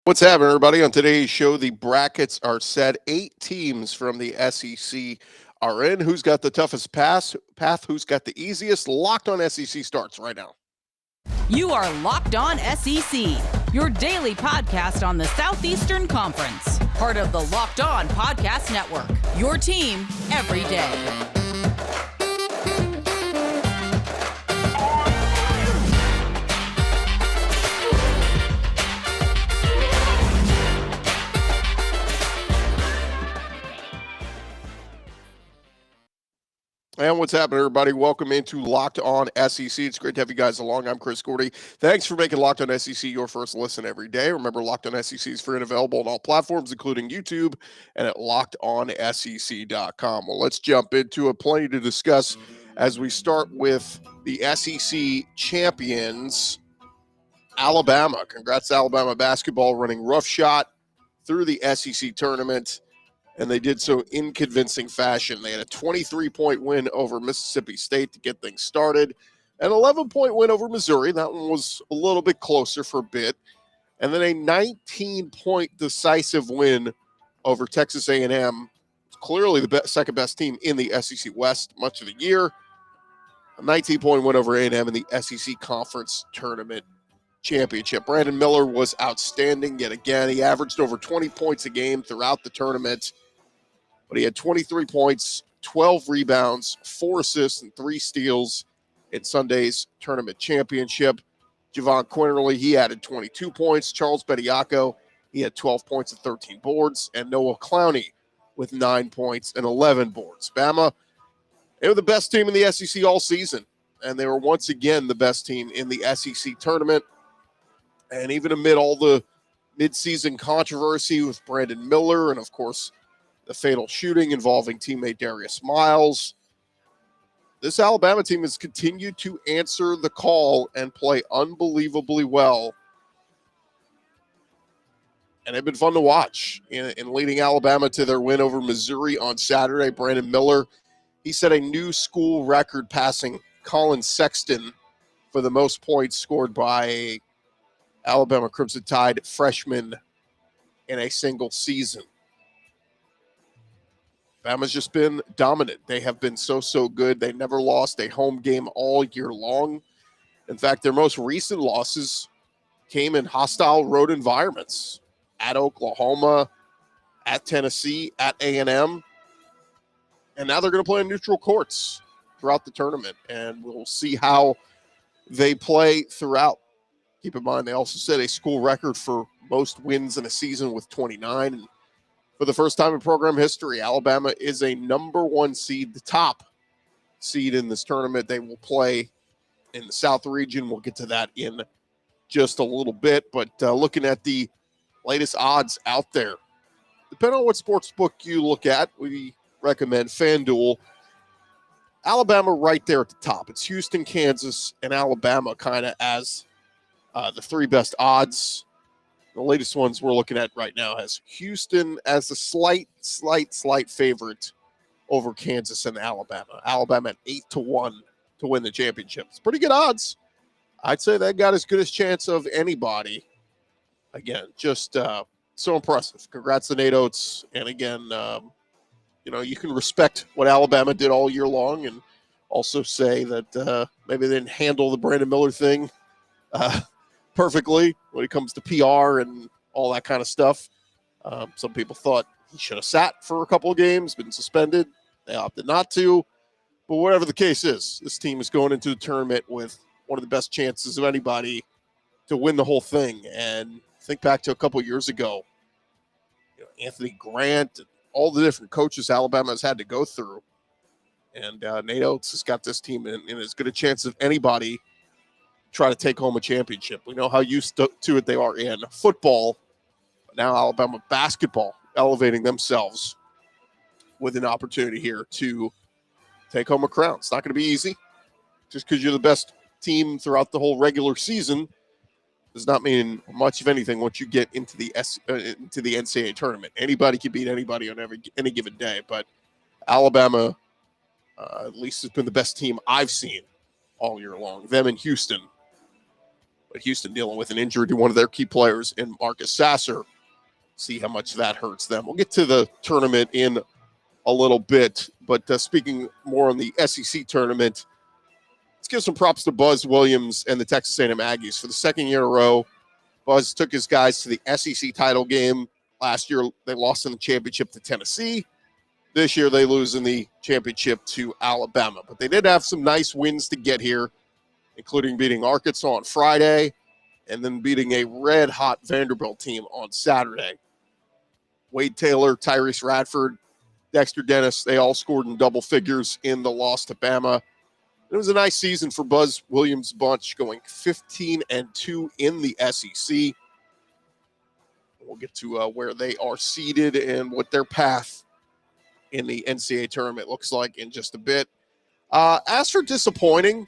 What's happening, everybody? On today's show, the brackets are set. 8 teams from the SEC are in. Who's got the toughest path? Who's got the easiest? Locked on SEC starts right now. You are Locked On SEC, your daily podcast on the Southeastern Conference. Part of the Locked On Podcast Network, your team every day. And what's happening, everybody? Welcome into Locked On SEC. It's great to have you guys along. I'm Chris Gordy. Thanks for making Locked On SEC your first listen every day. Remember, Locked On SEC is free and available on all platforms, including YouTube and at lockedonsec.com. Well, let's jump into it. Plenty to discuss as we start with the SEC champions, Alabama. Congrats to Alabama basketball running roughshod through the SEC tournament. And they did so in convincing fashion. They had a 23-point win over Mississippi State to get things started, an 11-point win over Missouri. That one was a little bit closer for a bit. And then a 19-point decisive win over Texas A&M, clearly the second best team in the SEC West much of the year. A 19-point win over A&M in the SEC Conference Tournament Championship. Brandon Miller was outstanding yet again. He averaged over 20 points a game throughout the tournament. But he had 23 points, 12 rebounds, 4 assists, and 3 steals in Sunday's tournament championship. Javon Quinterly, he added 22 points. Charles Bediako, he had 12 points and 13 boards. And Noah Clowney with 9 points and 11 boards. Bama, they were the best team in the SEC all season. And they were once again the best team in the SEC tournament. And even amid all the midseason controversy with Brandon Miller and, of course, the fatal shooting involving teammate Darius Miles, this Alabama team has continued to answer the call and play unbelievably well. And they've been fun to watch in leading Alabama to their win over Missouri on Saturday. Brandon Miller, he set a new school record, passing Colin Sexton for the most points scored by a Alabama Crimson Tide freshman in a single season. Bama's just been dominant. They have been so good. They never lost a home game all year long. In fact, their most recent losses came in hostile road environments at Oklahoma, at Tennessee, at A&M. And now they're going to play in neutral courts throughout the tournament. And we'll see how they play throughout. Keep in mind, they also set a school record for most wins in a season with 29. And for the first time in program history, Alabama is a number 1 seed, the top seed in this tournament. They will play in the South region. We'll get to that in just a little bit. But looking at the latest odds out there, depending on what sports book you look at, we recommend FanDuel. Alabama right there at the top. It's Houston, Kansas, and Alabama kind of as the 3 best odds. The latest ones we're looking at right now has Houston as a slight favorite over Kansas and Alabama. Alabama at 8-1 to win the championship. It's pretty good odds. I'd say they got as good a chance of anybody. Again, just so impressive. Congrats to Nate Oates. And again, you can respect what Alabama did all year long and also say that maybe they didn't handle the Brandon Miller thing perfectly when it comes to PR and all that kind of stuff. Some people thought he should have sat for a couple of games, been suspended. They opted not to. But whatever the case is, this team is going into the tournament with one of the best chances of anybody to win the whole thing. And think back to a couple of years ago, Anthony Grant, and all the different coaches Alabama has had to go through. And Nate Oates has got this team in as good a chance of anybody try to take home a championship. We know how used to it they are in football. But now Alabama basketball elevating themselves with an opportunity here to take home a crown. It's not going to be easy. Just because you're the best team throughout the whole regular season does not mean much of anything once you get into the NCAA tournament. Anybody can beat anybody on any given day. But Alabama, at least, has been the best team I've seen all year long. Them in Houston But Houston dealing with an injury to one of their key players in Marcus Sasser. See how much that hurts them. We'll get to the tournament in a little bit, but speaking more on the SEC tournament, let's give some props to Buzz Williams and the Texas A&M Aggies. For the second year in a row, Buzz took his guys to the SEC title game. Last year, they lost in the championship to Tennessee. This year, they lose in the championship to Alabama. But they did have some nice wins to get here, including beating Arkansas on Friday and then beating a red-hot Vanderbilt team on Saturday. Wade Taylor, Tyrese Radford, Dexter Dennis, they all scored in double figures in the loss to Bama. It was a nice season for Buzz Williams' bunch, going 15-2 in the SEC. We'll get to where they are seated and what their path in the NCAA tournament looks like in just a bit. As for disappointing,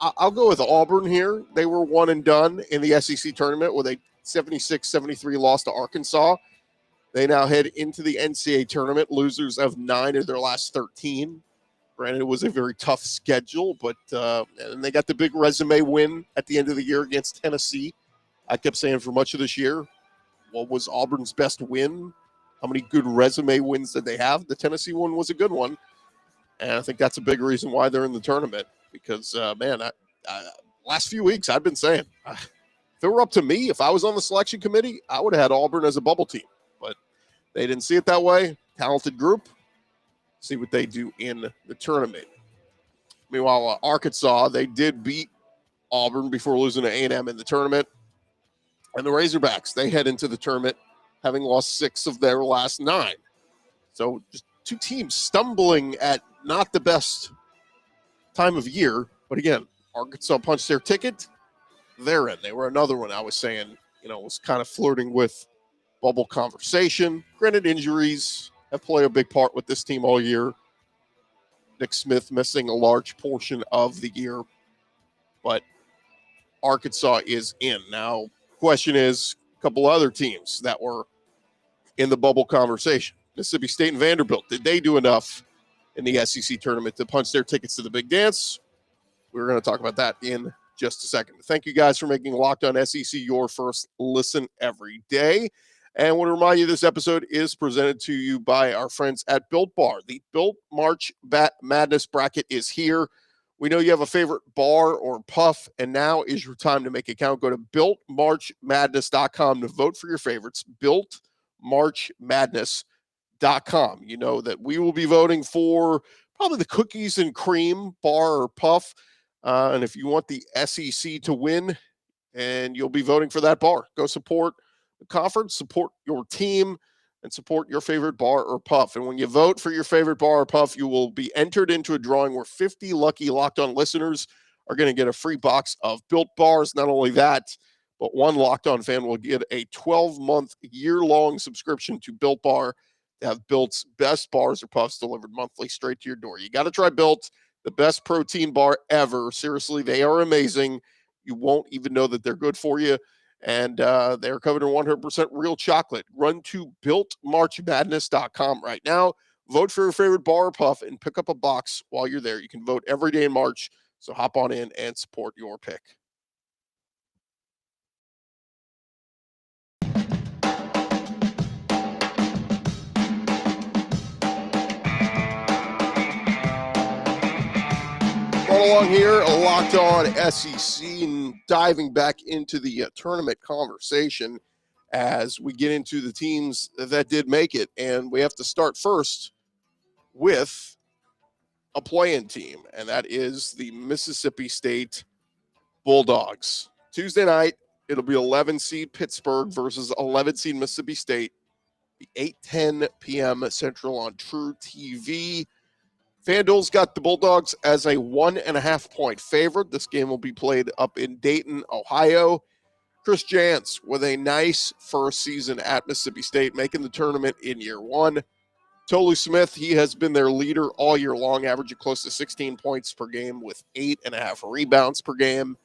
I'll go with Auburn here. They were one and done in the SEC tournament with a 76-73 loss to Arkansas. They now head into the NCAA tournament, losers of 9 of their last 13. Granted, it was a very tough schedule, but and they got the big resume win at the end of the year against Tennessee. I kept saying for much of this year, what was Auburn's best win? How many good resume wins did they have? The Tennessee one was a good one, and I think that's a big reason why they're in the tournament. Because, last few weeks I've been saying, if it were up to me, if I was on the selection committee, I would have had Auburn as a bubble team. But they didn't see it that way. Talented group. See what they do in the tournament. Meanwhile, Arkansas, they did beat Auburn before losing to A&M in the tournament. And the Razorbacks, they head into the tournament having lost 6 of their last 9. So just two teams stumbling at not the best time of year. But again, Arkansas punched their ticket. They're in. They were another one I was saying, was kind of flirting with bubble conversation. Granted, injuries have played a big part with this team all year. Nick Smith missing a large portion of the year. But Arkansas is in. Now, question is, a couple other teams that were in the bubble conversation. Mississippi State and Vanderbilt. Did they do enough in the SEC tournament to punch their tickets to the big dance? We're going to talk about that in just a second. Thank you guys for making Locked On SEC your first listen every day. And I want to remind you this episode is presented to you by our friends at Built Bar. The Built March Madness bracket is here. We know you have a favorite bar or puff, and now is your time to make it count. Go to BuiltMarchMadness.com to vote for your favorites. BuiltMarchMadness.com. You know that we will be voting for probably the cookies and cream bar or puff. And if you want the SEC to win, and you'll be voting for that bar, go support the conference, support your team, and support your favorite bar or puff. And when you vote for your favorite bar or puff, you will be entered into a drawing where 50 lucky Locked On listeners are going to get a free box of Built Bars. Not only that, but one Locked On fan will get a 12-month, year-long subscription to Built Bar to have Built's best bars or puffs delivered monthly straight to your door. You got to try Built, the best protein bar ever. Seriously, they are amazing. You won't even know that they're good for you. And they're covered in 100% real chocolate. Run to BuiltMarchMadness.com right now. Vote for your favorite bar or puff and pick up a box while you're there. You can vote every day in March, so hop on in and support your pick. Along here, Locked On SEC, and diving back into the tournament conversation as we get into the teams that did make it. And we have to start first with a play-in team, and that is the Mississippi State Bulldogs. Tuesday night, it'll be 11-seed Pittsburgh versus 11-seed Mississippi State, the 8:10 p.m. Central on True TV. FanDuel's got the Bulldogs as a 1.5-point favorite. This game will be played up in Dayton, Ohio. Chris Jans with a nice first season at Mississippi State, making the tournament in year one. Tolu Smith, he has been their leader all year long, averaging close to 16 points per game with 8.5 rebounds per game.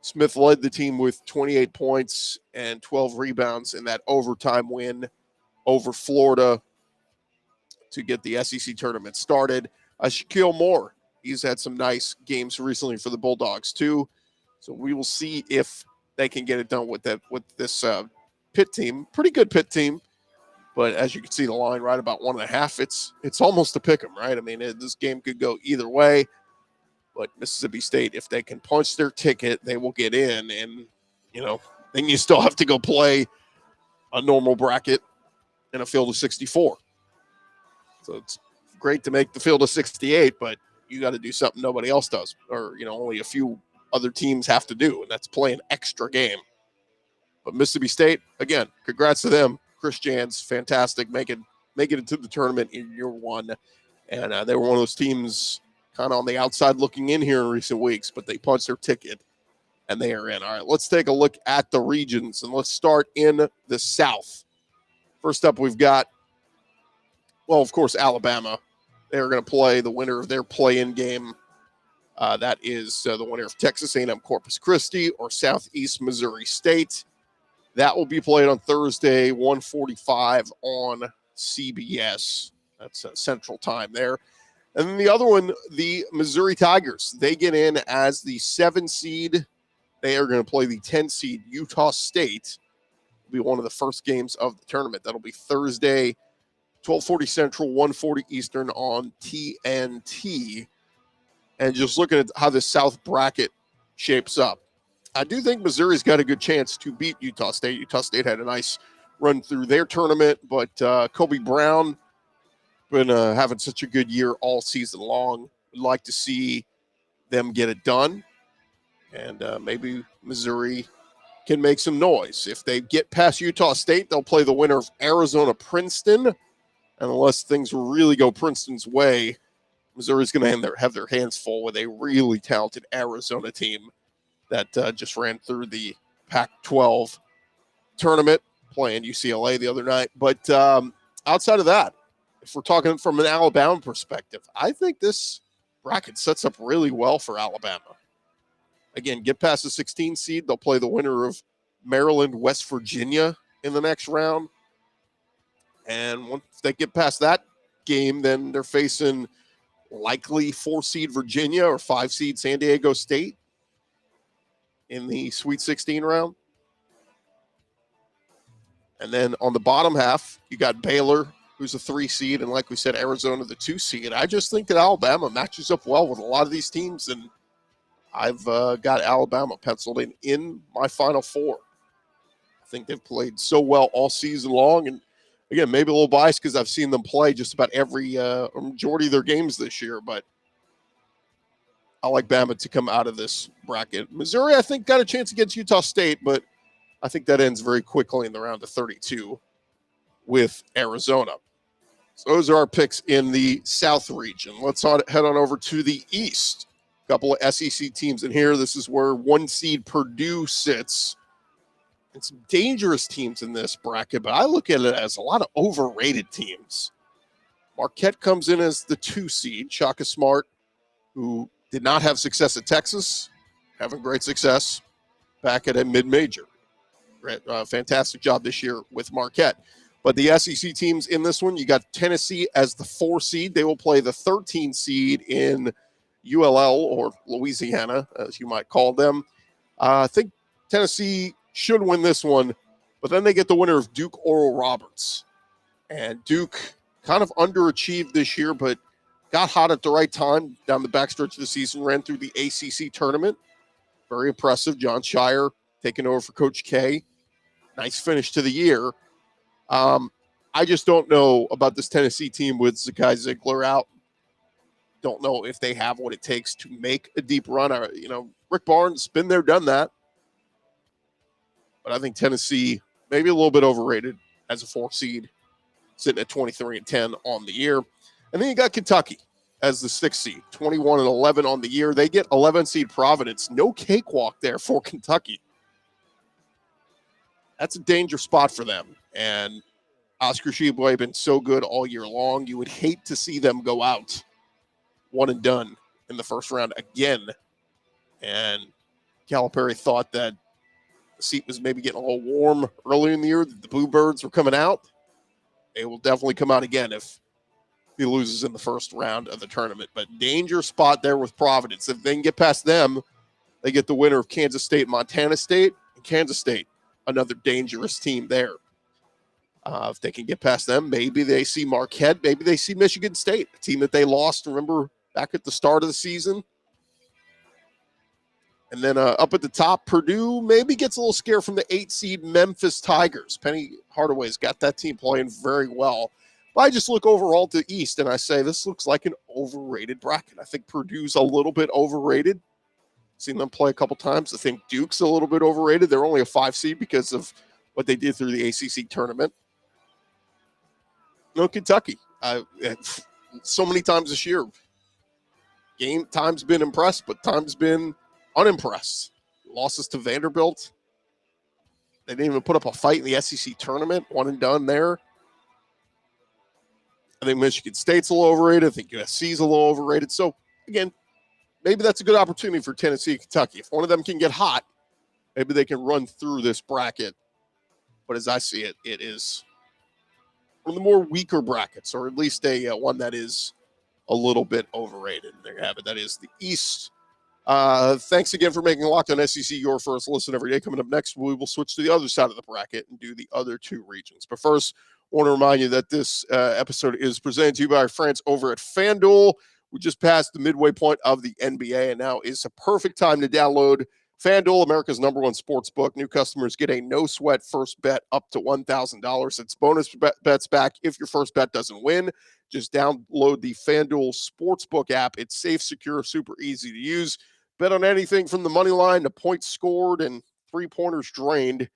Smith led the team with 28 points and 12 rebounds in that overtime win over Florida to get the SEC tournament started. Shaquille Moore, he's had some nice games recently for the Bulldogs too. So we will see if they can get it done with this Pitt team. Pretty good Pitt team. But as you can see the line right about 1.5, it's almost a pick 'em, right? I mean, this game could go either way. But Mississippi State, if they can punch their ticket, they will get in. And, then you still have to go play a normal bracket in a field of 64. So it's great to make the field of 68, but you got to do something nobody else does, or, only a few other teams have to do, and that's play an extra game. But Mississippi State, again, congrats to them. Chris Jans, fantastic, making it into the tournament in year one. And they were one of those teams kind of on the outside looking in here in recent weeks, but they punched their ticket, and they are in. All right, let's take a look at the regions, and let's start in the South. First up, we've got, well, of course, Alabama. They're going to play the winner of their play-in game. That is the winner of Texas A&M Corpus Christi or Southeast Missouri State. That will be played on Thursday, 1:45 on CBS. That's Central Time there. And then the other one, the Missouri Tigers. They get in as the 7 seed. They are going to play the 10 seed Utah State. It'll be one of the first games of the tournament. That'll be Thursday, 12:40 Central, 1:40 Eastern on TNT. And just looking at how the South bracket shapes up, I do think Missouri's got a good chance to beat Utah State. Utah State had a nice run through their tournament, but Kobe Brown been having such a good year all season long. Would like to see them get it done, and maybe Missouri can make some noise. If they get past Utah State, they'll play the winner of Arizona-Princeton, and unless things really go Princeton's way, Missouri's going to have their hands full with a really talented Arizona team that just ran through the Pac-12 tournament, playing UCLA the other night. But outside of that, if we're talking from an Alabama perspective, I think this bracket sets up really well for Alabama. Again, get past the 16 seed. They'll play the winner of Maryland, West Virginia in the next round. And once they get past that game, then they're facing likely 4 seed Virginia or 5 seed San Diego State in the Sweet 16 round. And then on the bottom half, you got Baylor, who's a 3 seed, and like we said, Arizona, the 2 seed. I just think that Alabama matches up well with a lot of these teams, and I've got Alabama penciled in my Final Four. I think they've played so well all season long, and again, maybe a little biased because I've seen them play just about every majority of their games this year, but I like Bama to come out of this bracket. Missouri, I think, got a chance against Utah State, but I think that ends very quickly in the round of 32 with Arizona. So those are our picks in the South region. Let's head on over to the East. A couple of SEC teams in here. This is where 1 seed Purdue sits. And some dangerous teams in this bracket, but I look at it as a lot of overrated teams. Marquette comes in as the 2 seed. Shaka Smart, who did not have success at Texas, having great success back at a mid-major. Fantastic job this year with Marquette. But the SEC teams in this one, you got Tennessee as the 4 seed. They will play the 13 seed in ULL, or Louisiana, as you might call them. I think Tennessee should win this one, but then they get the winner of Duke Oral Roberts. And Duke kind of underachieved this year, but got hot at the right time down the backstretch of the season, ran through the ACC tournament. Very impressive. John Shire taking over for Coach K. Nice finish to the year. I just don't know about this Tennessee team with Zakai Ziegler out. Don't know if they have what it takes to make a deep run. Rick Barnes, been there, done that. But I think Tennessee, maybe a little bit overrated as a 4 seed, sitting at 23-10 on the year. And then you got Kentucky as the 6 seed, 21-11 on the year. They get 11 seed Providence. No cakewalk there for Kentucky. That's a danger spot for them. And Oscar Tshiebwe been so good all year long. You would hate to see them go out one and done in the first round again. And Calipari thought that the seat was maybe getting a little warm earlier in the year, that the Bluebirds were coming out. They will definitely come out again if he loses in the first round of the tournament. But danger spot there with Providence. If they can get past them, They get the winner of Kansas State, Montana State, and Kansas State, another dangerous team there. If they can get past them, maybe they see Marquette, maybe they see Michigan State, a team that they lost, remember, back at the start of the season. And then up at the top, Purdue maybe gets a little scared from the 8-seed Memphis Tigers. Penny Hardaway's got that team playing very well. But I just look overall to the East, and I say this looks like an overrated bracket. I think Purdue's a little bit overrated. Seen them play a couple times. I think Duke's a little bit overrated. They're only a 5 seed because of what they did through the ACC tournament. No, Kentucky. So many times this year, time's been impressed, but time's been unimpressed. Losses to Vanderbilt. They didn't even put up a fight in the SEC tournament. One and done there. I think Michigan State's a little overrated. I think USC's a little overrated. So, again, maybe that's a good opportunity for Tennessee and Kentucky. If one of them can get hot, maybe they can run through this bracket. But as I see it, it is one of the more weaker brackets, or at least one that is a little bit overrated. There you have it. That is the East. Thanks again for making Locked On SEC your first listen every day. Coming up next, we will switch to the other side of the bracket and do the other two regions. But first, I want to remind you that this episode is presented to you by our friends over at FanDuel. We just passed the midway point of the NBA, and now is a perfect time to download FanDuel, America's #1 sports book. New customers get a no-sweat first bet up to $1,000. It's bonus bets back if your first bet doesn't win. Just download the FanDuel Sportsbook app. It's safe, secure, super easy to use. Bet on anything from the money line to points scored and three-pointers drained.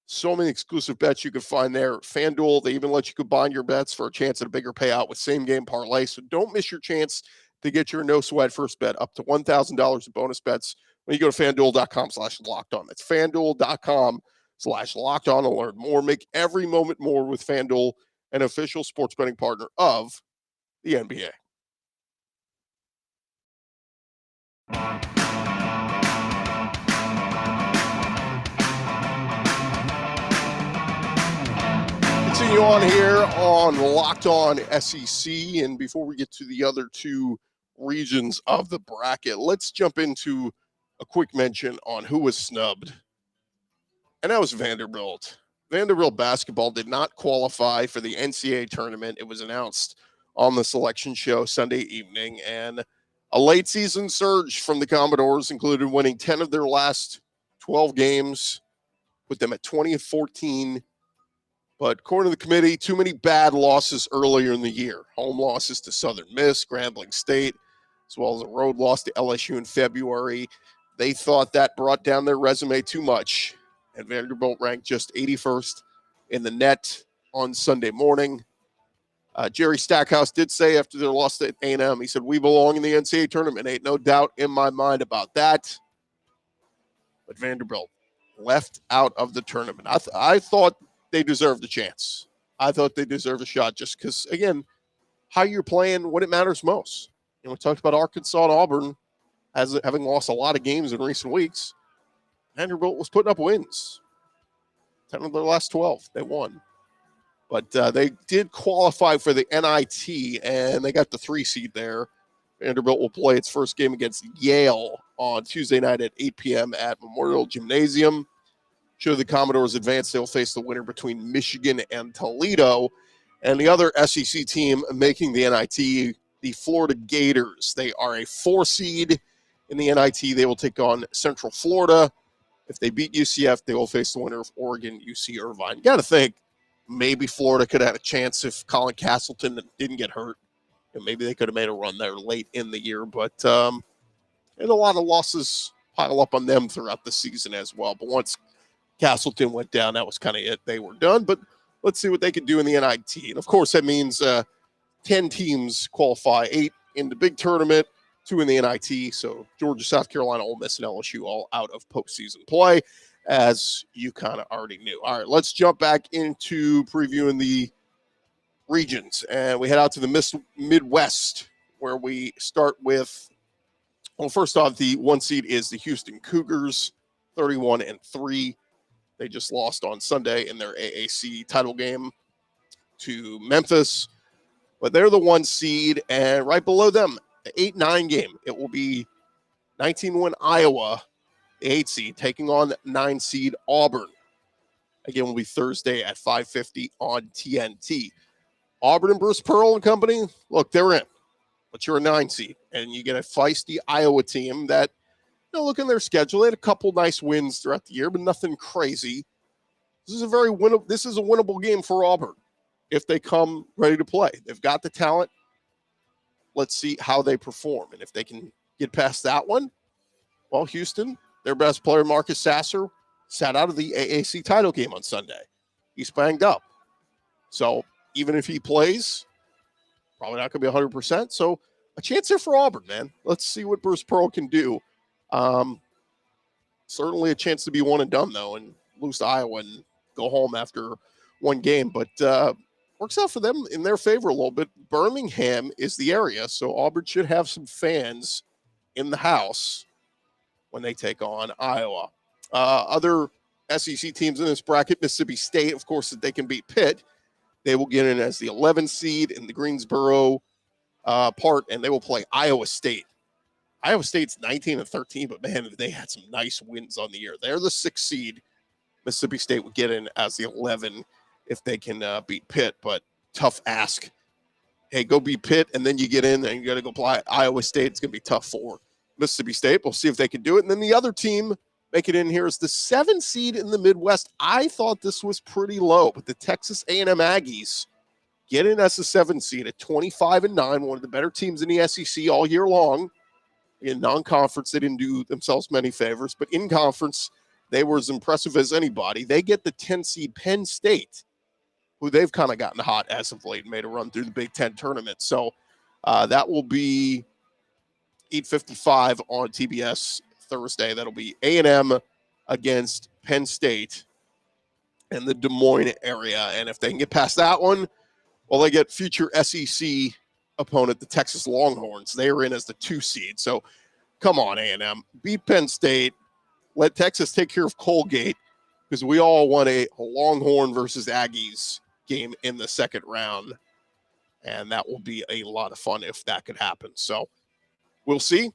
So many exclusive bets you can find there. FanDuel, they even let you combine your bets for a chance at a bigger payout with same-game parlay. So don't miss your chance to get your no-sweat first bet up to $1,000 in bonus bets when you go to FanDuel.com/lockedon. That's FanDuel.com/lockedon to learn more. Make every moment more with FanDuel, an official sports betting partner of the NBA. Continue on here on Locked On SEC. And before we get to the other two regions of the bracket, let's jump into a quick mention on who was snubbed. And that was Vanderbilt. Vanderbilt basketball did not qualify for the NCAA tournament. It was announced on the selection show Sunday evening. And a late season surge from the Commodores included winning 10 of their last 12 games, put them at 20-14. But according to the committee, too many bad losses earlier in the year. Home losses to Southern Miss, Grambling State, as well as a road loss to LSU in February. They thought that brought down their resume too much. And Vanderbilt ranked just 81st in the net on Sunday morning. Jerry Stackhouse did say after their loss to A&M, he said, "We belong in the NCAA tournament. Ain't no doubt in my mind about that." But Vanderbilt left out of the tournament. I thought they deserved a chance. I thought they deserved a shot just because, again, how you're playing when it matters most. You know, we talked about Arkansas and Auburn having lost a lot of games in recent weeks. Vanderbilt was putting up wins. 10 of their last 12, they won. But they did qualify for the NIT, and they got the 3 seed there. Vanderbilt will play its first game against Yale on Tuesday night at 8 p.m. at Memorial Gymnasium. Should the Commodores advance, they'll face the winner between Michigan and Toledo. And the other SEC team making the NIT, the Florida Gators. They are a 4 seed in the NIT. They will take on Central Florida. If they beat UCF, they will face the winner of Oregon, UC Irvine. You got to think maybe Florida could have had a chance if Colin Castleton didn't get hurt. And maybe they could have made a run there late in the year. But and a lot of losses pile up on them throughout the season as well. But once Castleton went down, that was kind of it. They were done. But let's see what they can do in the NIT. And, of course, that means 10 teams qualify, 8 in the big tournament, 2 in the NIT. So Georgia, South Carolina, Ole Miss, and LSU all out of postseason play, as you kind of already knew. All right, let's jump back into previewing the regions. And we head out to the Midwest, where we start with, well, first off, the 1 seed is the Houston Cougars, 31-3. They just lost on Sunday in their AAC title game to Memphis. But they're the 1 seed, and right below them, the 8-9 game. It will be 19-1 Iowa the 8 seed, taking on 9 seed Auburn. Again, will be Thursday at 5:50 on TNT. Auburn and Bruce Pearl and company, look, they're in. But you're a 9 seed, and you get a feisty Iowa team that, look in their schedule. They had a couple nice wins throughout the year, but nothing crazy. This is a winnable game for Auburn if they come ready to play. They've got the talent. Let's see how they perform. And if they can get past that one, well, Houston, their best player, Marcus Sasser, sat out of the AAC title game on Sunday. He's banged up. So even if he plays, probably not going to be 100%. So a chance there for Auburn, man. Let's see what Bruce Pearl can do. Certainly a chance to be one and done, though, and lose to Iowa and go home after one game. But works out for them in their favor a little bit. Birmingham is the area, so Auburn should have some fans in the house when they take on Iowa. Other SEC teams in this bracket, Mississippi State, of course, that they can beat Pitt. They will get in as the 11 seed in the Greensboro part, and they will play Iowa State. Iowa State's 19-13, but man, they had some nice wins on the year. They're the 6th seed. Mississippi State would get in as the 11 if they can beat Pitt, but tough ask. Hey, go beat Pitt, and then you get in, and you got to go play Iowa State. It's going to be tough for Mississippi State. We'll see if they can do it. And then the other team make it in here is the 7 seed in the Midwest. I thought this was pretty low, but the Texas A&M Aggies get in as the 7 seed at 25-9, one of the better teams in the SEC all year long. In non-conference, they didn't do themselves many favors, but in conference, they were as impressive as anybody. They get the 10 seed Penn State, who they've kind of gotten hot as of late and made a run through the Big Ten tournament. So that will be 8:55 on TBS Thursday. That'll be A&M against Penn State in the Des Moines area. And if they can get past that one, well, they get future SEC opponent, the Texas Longhorns. They are in as the 2 seed. So come on, A&M. Beat Penn State. Let Texas take care of Colgate, because we all want a Longhorn versus Aggies game in the second round. And that will be a lot of fun if that could happen. So we'll see.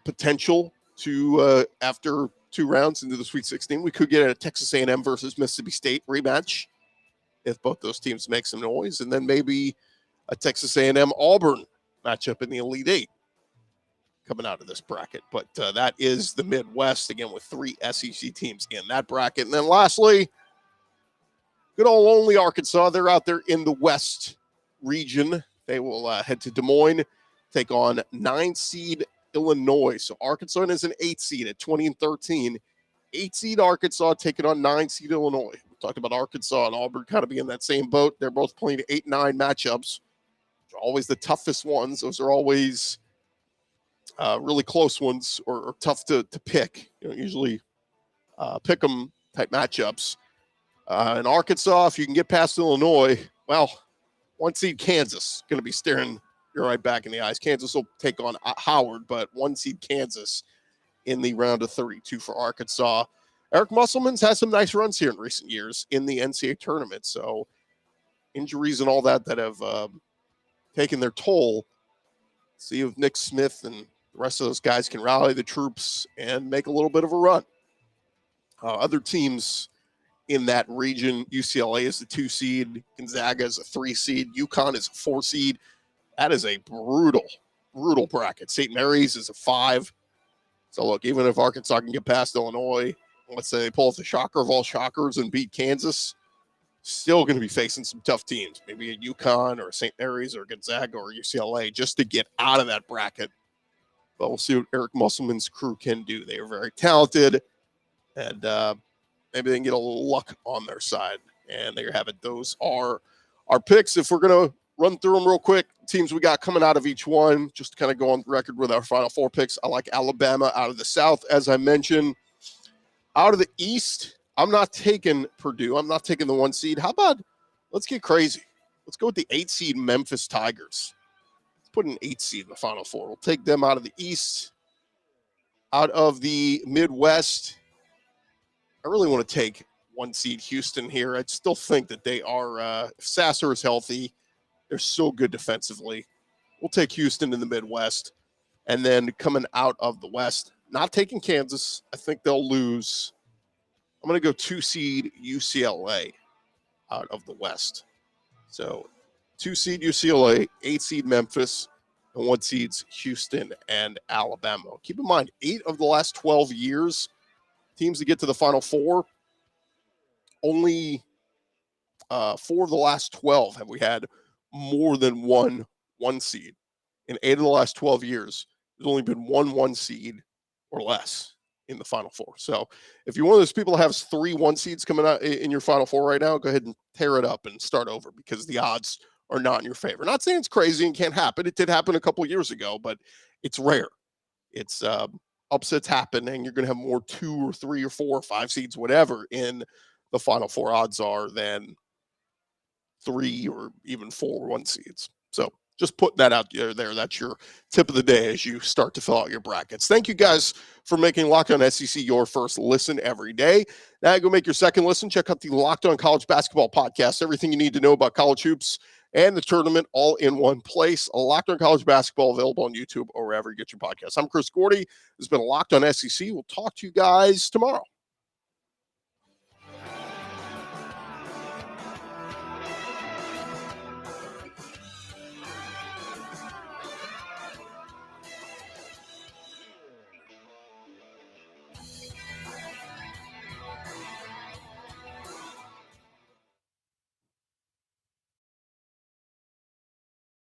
Potential to, after 2 rounds into the Sweet 16, we could get a Texas A&M versus Mississippi State rematch if both those teams make some noise. And then maybe a Texas A&M Auburn matchup in the Elite 8 coming out of this bracket. But that is the Midwest, again, with 3 SEC teams in that bracket. And then lastly, good old lonely Arkansas. They're out there in the West region. They will head to Des Moines, take on 9 seed Illinois. So Arkansas is an 8 seed at 20-13. 8 seed Arkansas taking on 9 seed Illinois. We talked about Arkansas and Auburn kind of being in that same boat. They're both playing 8-9 matchups. They're always the toughest ones. Those are always really close ones or tough to pick. Usually pick 'em type matchups. In Arkansas, if you can get past Illinois, well, 1 seed Kansas going to be staring you right back in the eyes. Kansas will take on Howard, but 1 seed Kansas in the round of 32 for Arkansas. Eric Musselman's had some nice runs here in recent years in the NCAA tournament. So injuries and all that have taken their toll. See if Nick Smith and the rest of those guys can rally the troops and make a little bit of a run. Other teams in that region, UCLA is the 2 seed, Gonzaga is a 3 seed, UConn is a 4 seed. That is a brutal bracket. St. Mary's is a 5. So look, even if Arkansas can get past Illinois, let's say they pull off the shocker of all shockers and beat Kansas, still going to be facing some tough teams. Maybe a UConn or a St. Mary's or Gonzaga or UCLA just to get out of that bracket. But we'll see what Eric Musselman's crew can do. They are very talented, and maybe they can get a little luck on their side. And there you have it. Those are our picks. If we're going to run through them real quick, teams we got coming out of each one, just to kind of go on record with our final 4 picks. I like Alabama out of the South, as I mentioned. Out of the East, I'm not taking Purdue. I'm not taking the 1 seed. How about, let's get crazy. Let's go with the 8 seed Memphis Tigers. Let's put an 8 seed in the final 4. We'll take them out of the East. Out of the Midwest, I really want to take 1 seed Houston here. I still think that they are, if Sasser is healthy, they're so good defensively. We'll take Houston in the Midwest. And then coming out of the West, not taking Kansas. I think they'll lose. I'm going to go 2 seed UCLA out of the West. So 2 seed UCLA, 8 seed Memphis, and 1 seeds Houston and Alabama. Keep in mind, 8 of the last 12 years, teams that get to the Final Four, only 4 of the last 12 have we had more than one seed. In 8 of the last 12 years, there's only been one seed or less in the Final Four. So if you're one of those people that has 3 1 seeds coming out in your Final Four right now, go ahead and tear it up and start over because the odds are not in your favor. Not saying it's crazy and can't happen. It did happen a couple of years ago, but it's rare. It's upsets happen, and you're going to have more 2 or 3 or 4 or 5 seeds, whatever, in the Final Four odds are than 3 or even 4 1 seeds. So just putting that out there. That's your tip of the day as you start to fill out your brackets. Thank you guys for making Locked On SEC your first listen every day. Now go make your second listen. Check out the Locked On College Basketball Podcast. Everything you need to know about college hoops and the tournament all in one place. Locked On College Basketball available on YouTube or wherever you get your podcasts. I'm Chris Gordy. This has been Locked On SEC. We'll talk to you guys tomorrow.